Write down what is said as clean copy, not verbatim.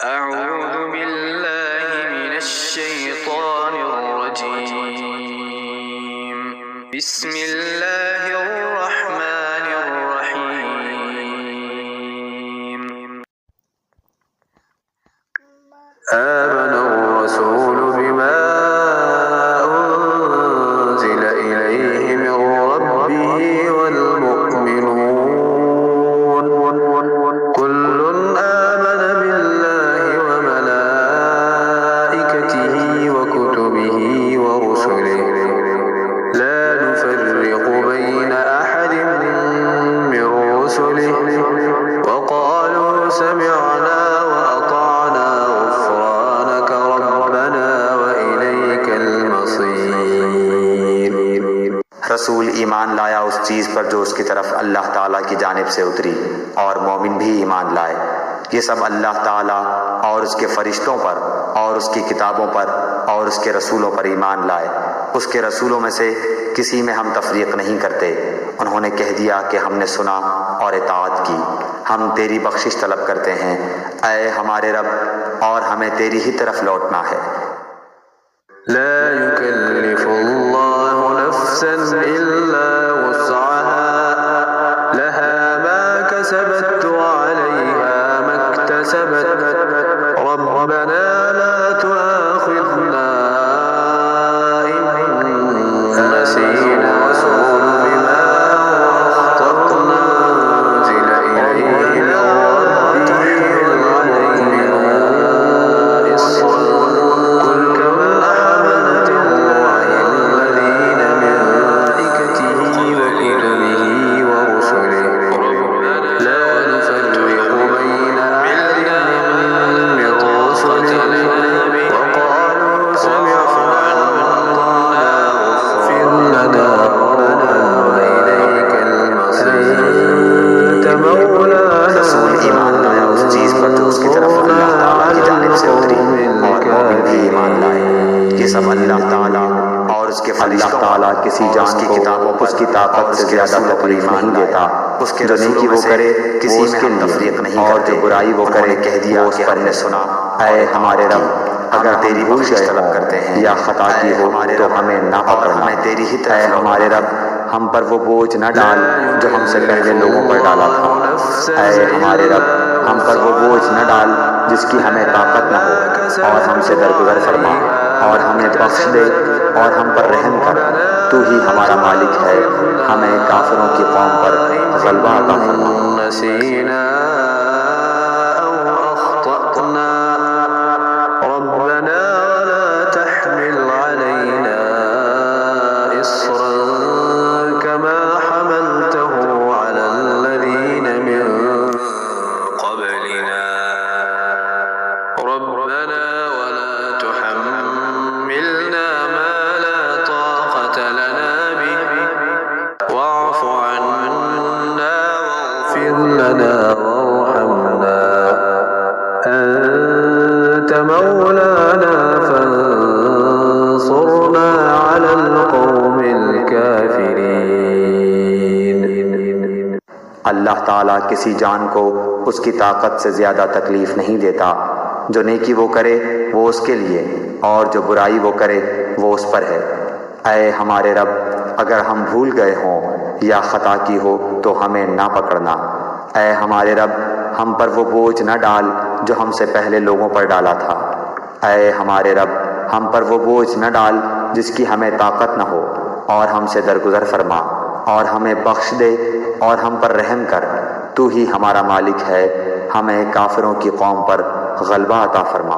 अऊज़ु बिल्लाहि मिनश्शैतानिर्रजीम। बिस्मिल्लाहिर्रहमानिर्रहीम। आमनर रसूलु बिमा उन्ज़िला इलैहि मिर रब्बिहि वल मुअ्मिनून कुल्लुन आमन बिल्लाहि व मलाइकतिहि व कुतुबिहि व रुसुलिहि ला नुफ़र्रिक़ु बैन अहदिन मिर रुसुलिहि व क़ालू समिअना व अताअना ग़ुफ़्रानक रब्बना व इलैकल मसीर। रसूल ईमान लाया उस चीज़ पर जो उसकी तरफ अल्लाह ताला की जानिब से उतरी, और मोमिन भी ईमान लाए। ये सब अल्लाह ताला और उसके फरिश्तों पर और उसकी किताबों पर और उसके रसूलों पर ईमान लाए। उसके रसूलों में से किसी में हम तफरीक नहीं करते। उन्होंने कह दिया कि हमने सुना और इताअत की, हम तेरी बख्शिश तलब करते हैं ऐ हमारे रब, और हमें तेरी ही तरफ लौटना है। ला युकल्लिफुल्लाहु नफ्सन इल्ला वुस्अहा लहा मा कसबत व अलैहा मक्तसबत रब्बना ला तुआखिज़ना इन नसीना बिमा अख़्तअना उन्ज़िला इलैहि मिर रब्बिहि वल मुअ्मिनून इस्रन कुल कमा हमलतहु अलल्लज़ीना मिन मलाइकतिहि व कुतुबिहि व रुसुलिहि ला नुफ़र्रिक़ु बैन अहदिन मिर रुसुलिहि व क़ालू समिअना व अताअना ग़ुफ़्र लना रब्बना व इलैकल मसीर। अंत मौलाना रसूल ईमान लाया उस चीज़ पर जो उसकी तरफ अल्लाह ताला की जानिब से उतरी, और मोमिन भी ईमान लाए। ये सब अल्लाह ताला और उसके फरिश्तों ताला किसी जान की किताबों पर उसकी ताकत से ज्यादा तकलीफ नहीं देता। उसके नेकी वो करे किसी में हम तफरीक नहीं, और जो बुराई वो करे कह दिया कि हमने सुना ऐ हमारे रब, अगर तेरी बख्शिश तलब करते हैं या खता की हो तो हमें ना पकड़ना, हमें तेरी ही तरफ हमारे रब, हम पर वो बोझ न डाल जो हमसे पहले लोगों पर डाला था। ऐ हमारे रब, हम पर वो बोझ न डाल जिसकी हमें ताकत न हो, और हमसे दरगुजर फरमा और हमें बख्श दे और हम पर रहम कर। तू ही हमारा मालिक है, हमें काफिरों की कौम पर गलबा अता फरमा। नसीना औ अख़्तअना रब्बना ला तहमिल अलैना इस्रन कमा हमलतहु अलल्लज़ीना मिन क़ब्लिना रब्बना वला तुहम्मिलना मा ला ताक़त लना बिहि वाअफ़ु अन्ना वाग़फ़िर लना वरहमना أنت مولانا فانصرنا على القوم الكافرين। अल्लाह ताला किसी जान को उसकी ताकत से ज्यादा तकलीफ नहीं देता। जो नेकी वो करे वो उसके लिए, और जो बुराई वो करे वो उस पर है। ऐ हमारे रब, अगर हम भूल गए हों या खता की हो तो हमें ना पकड़ना। ऐ हमारे रब, हम पर वो बोझ न डाल जो हमसे पहले लोगों पर डाला था। ऐ हमारे रब, हम पर वो बोझ न डाल जिसकी हमें ताकत न हो, और हमसे दरगुजर फरमा और हमें बख्श दे और हम पर रहम कर। तू ही हमारा मालिक है, हमें काफिरों की कौम पर गलबा अता फरमा।